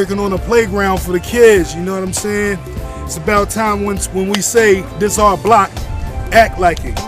working on a playground for the kids, you know what I'm saying? It's about time when we say, this our block, act like it.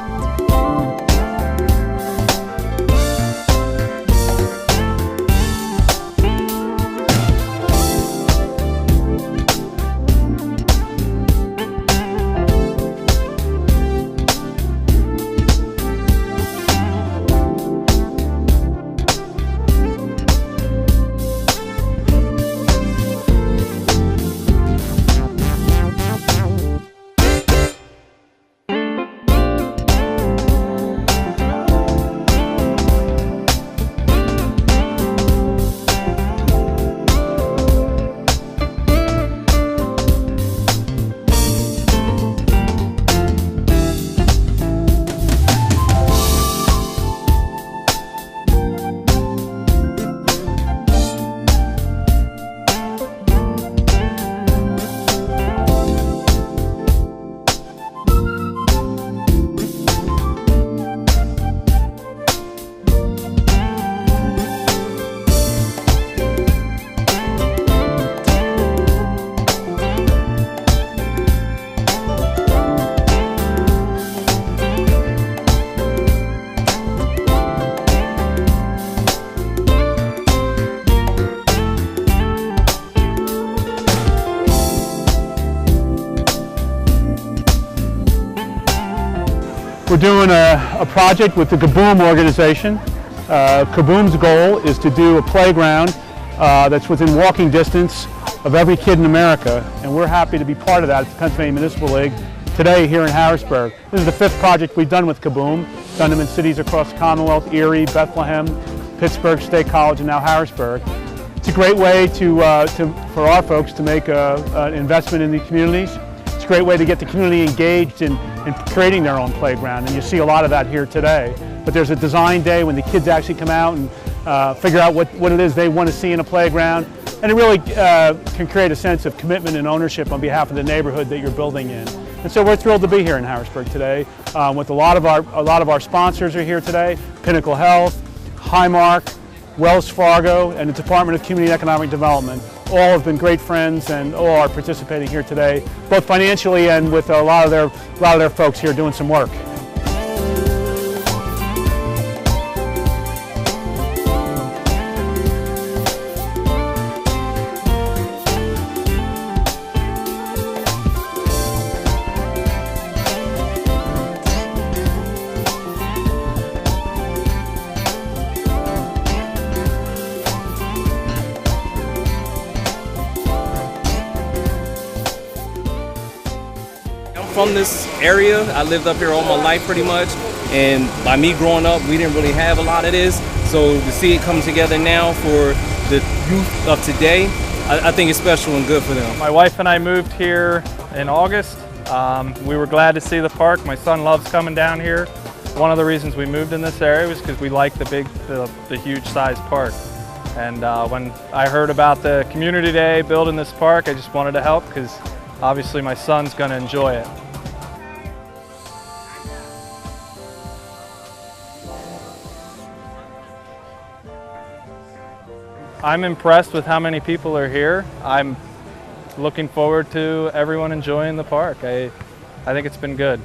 We're doing a project with the KaBOOM organization. KaBOOM's goal is to do a playground that's within walking distance of every kid in America, and we're happy to be part of that at the Pennsylvania Municipal League today here in Harrisburg. This is the 5th project we've done with KaBOOM, done them in cities across the Commonwealth, Erie, Bethlehem, Pittsburgh State College, and now Harrisburg. It's a great way for our folks to make an investment in the communities. It's a great way to get the community engaged in creating their own playground, and you see a lot of that here today. But there's a design day when the kids actually come out and figure out what it is they want to see in a playground, and it really can create a sense of commitment and ownership on behalf of the neighborhood that you're building in. And so we're thrilled to be here in Harrisburg today. With a lot of our sponsors are here today: Pinnacle Health, Highmark, Wells Fargo, and the Department of Community and Economic Development. All have been great friends, and all are participating here today, both financially and with a lot of their folks here doing some work. From this area, I lived up here all my life pretty much, and by me growing up, we didn't really have a lot of this. So to see it come together now for the youth of today, I think it's special and good for them. My wife and I moved here in August. We were glad to see the park. My son loves coming down here. One of the reasons we moved in this area was because we like the huge sized park. And when I heard about the community day building this park, I just wanted to help because obviously my son's going to enjoy it. I'm impressed with how many people are here. I'm looking forward to everyone enjoying the park. I think it's been good.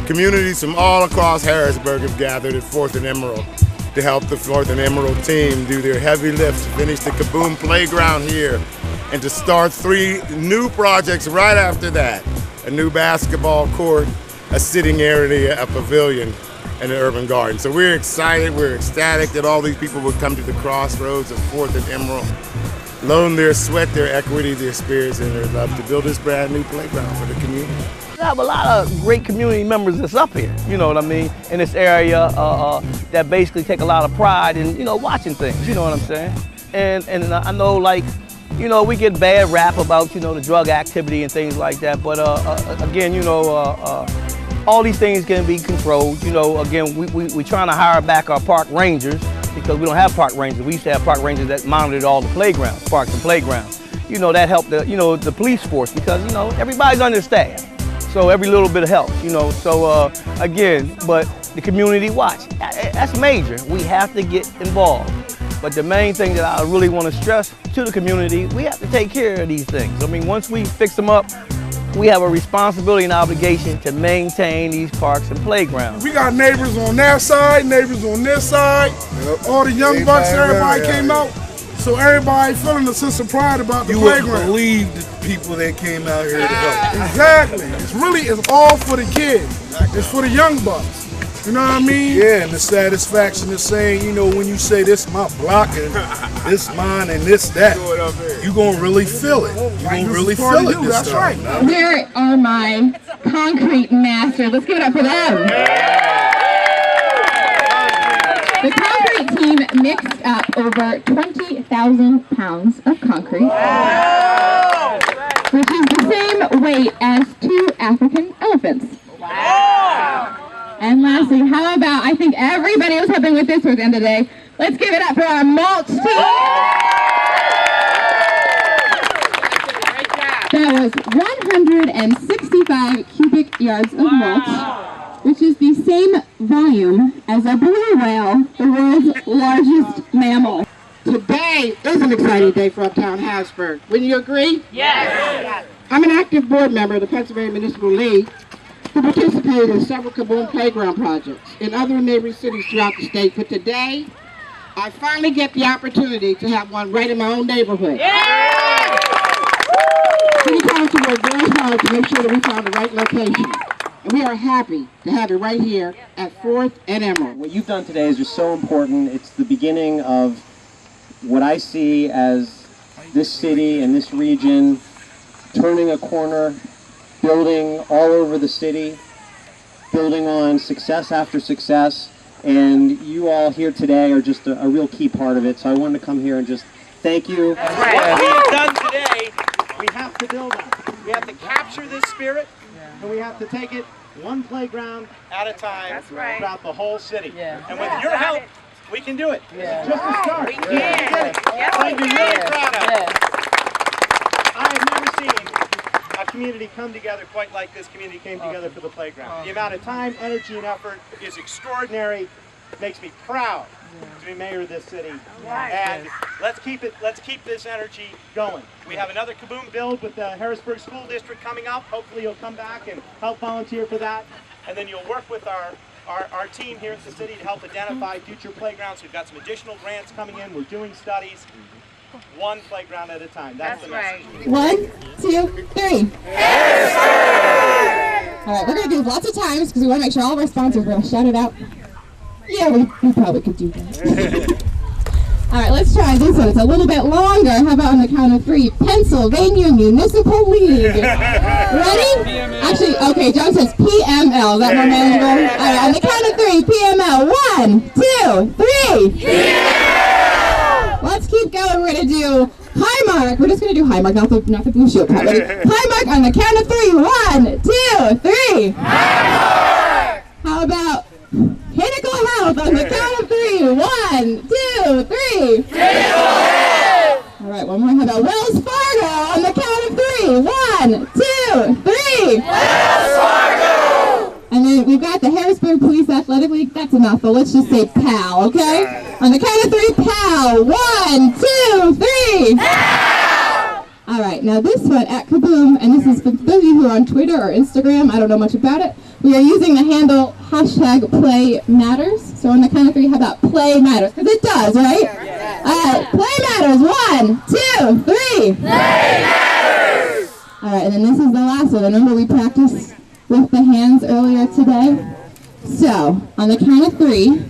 Communities from all across Harrisburg have gathered at 4th and Emerald to help the 4th and Emerald team do their heavy lift to finish the KaBOOM playground here and to start 3 new projects right after that. A new basketball court, a sitting area, a pavilion, and an urban garden. So we're excited, we're ecstatic that all these people would come to the crossroads of 4th and Emerald, loan their sweat, their equity, their spirits, and their love to build this brand new playground for the community. We have a lot of great community members that's up here, you know what I mean, in this area that basically take a lot of pride in, you know, watching things, you know what I'm saying? And I know, like, you know, we get bad rap about, you know, the drug activity and things like that, but again, you know, all these things can be controlled. You know, again, we're trying to hire back our park rangers because we don't have park rangers. We used to have park rangers that monitored all the playgrounds, parks and playgrounds. You know, that helped the, you know, the police force because, you know, everybody's understaffed. So every little bit helps, you know. So again, but the community watch, that's major. We have to get involved. But the main thing that I really want to stress to the community, we have to take care of these things. I mean, once we fix them up, we have a responsibility and obligation to maintain these parks and playgrounds. We got neighbors on that side, neighbors on this side. All the young bucks, everybody came out. So everybody feeling a sense of pride about the playground. You wouldn't believe the people that came out here to help. Exactly. It's all for the kids. It's for the young bucks. You know what I mean? Yeah, and the satisfaction of saying, you know, when you say this my block and this mine and this that, you're going to really feel it. You're going to really feel it this time. That's right. Where are my concrete masters? Let's give it up for them. The concrete team mixed up over 20,000 pounds of concrete, which is the same weight as 2 African elephants. Wow. And lastly, how about, I think everybody was helping with this towards the end of the day. Let's give it up for our mulch team. That was 165 cubic yards of mulch, which is the same volume as a blue whale, the world's largest mammal. Today is an exciting day for Uptown Harrisburg. Wouldn't you agree? Yes. I'm an active board member of the Pennsylvania Municipal League who participated in several KaBOOM playground projects in other neighboring cities throughout the state. But today, I finally get the opportunity to have one right in my own neighborhood. Yeah! City Council worked very hard to make sure that we found the right location. And we are happy to have it right here at 4th and Emerald. What you've done today is just so important. It's the beginning of what I see as this city and this region turning a corner, building all over the city, building on success after success, and you all here today are just a real key part of it. So I wanted to come here and just thank you. What we have done today, we have to build on. We have to capture this spirit, and we have to take it one playground at a time throughout the whole city. And with your help, we can do it. This is just a start. We can. I'd be really proud of it. I have never seen a community come together quite like this community came together for the playground. The amount of time, energy, and effort is extraordinary. It makes me proud to be mayor of this city. And let's keep this energy going. We have another KaBOOM build with the Harrisburg School District coming up. Hopefully you'll come back and help volunteer for that. And then you'll work with our team here at the city to help identify future playgrounds. We've got some additional grants coming in. We're doing studies. One playground at a time. That's the message. 1, 2, 3. All right, we're going to do lots of times because we want to make sure all of our sponsors are going to shout it out. Yeah, we probably could do that. All right, let's try this one. It's a little bit longer. How about on the count of 3? Pennsylvania Municipal League. Ready? Actually, okay, John says PML. Is that more manageable? All right, on the count of 3, PML. 1, 2, 3. PML! Let's keep going. We're going to do Highmark. We're just going to do Highmark, not the Blue Shield part. Ready? Highmark on the count of 3. 1, 2, 3. Highmark! How about Pinnacle Health on the count of 3. 1, 2, 3. Pinnacle Health! All right, one more. How about Wells Fargo on the count of 3. 1, 2, 3. Wells Fargo! And then we've got the Harrisburg Police Athletic League. That's a mouthful. Let's just say PAL, okay? On the count of 3, PAL. 1, 2, 3. PAL! All right, now this one at KaBOOM, and this is for those of you who are on Twitter or Instagram, I don't know much about it, we are using the handle #PlayMatters. So on the count of 3, how about Play Matters? Because it does, right? Yeah. All right, Play Matters. 1, 2, 3. Play Matters! All right, and then this is the last one. Remember we practiced with the hands earlier today? So, on the count of 3,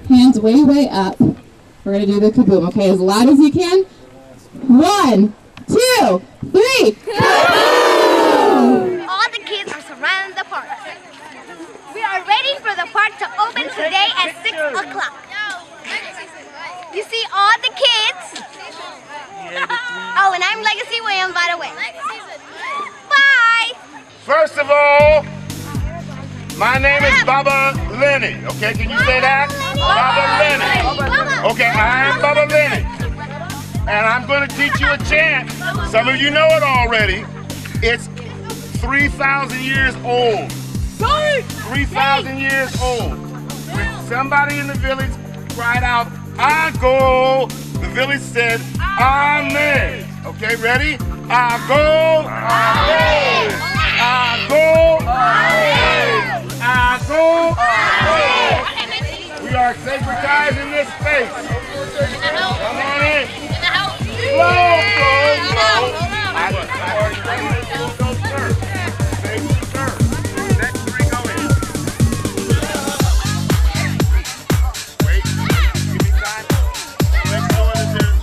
hands way, way up. We're going to do the KaBOOM, okay? As loud as you can. 1, 2, 3. KaBOOM! All the kids are surrounding the park. We are ready for the park to open today at 6 o'clock. You see all the kids? Oh, and I'm Legacy Williams, by the way. Bye! First of all, my name is Bubba Lenny. Okay, can you say that? Bubba Lenny. Okay, I am Bubba Lenny. And I'm going to teach you a chant. Some of you know it already. It's 3,000 years old. 3,000 years old. When somebody in the village cried out, I go, the village said, Amen. Okay, ready? I go, Amen. I go, Amen. I go, Amen. We are sacredizing this space. Come on in. Flow, flow, flow. Go first. Safety first. Next 3 go in. Wait, give me time. Let's go into this.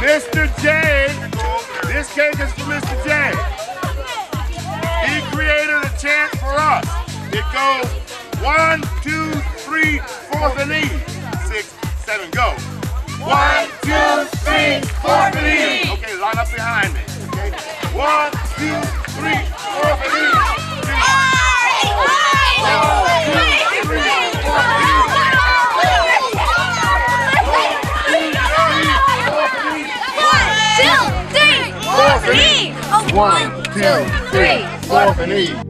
Mr. J, this cake is for Mr. J. He created a chant for us. It goes 1, 2, 3, 4th and E. 6, 7, go. 1, 2, 3, 4th and E. Okay, line up behind me. Okay. 1, 2, 3, 4th and E. 1, 2, 3, 4th and E. One, two, three, 4th and E. 1, 2, 3, 4th and E.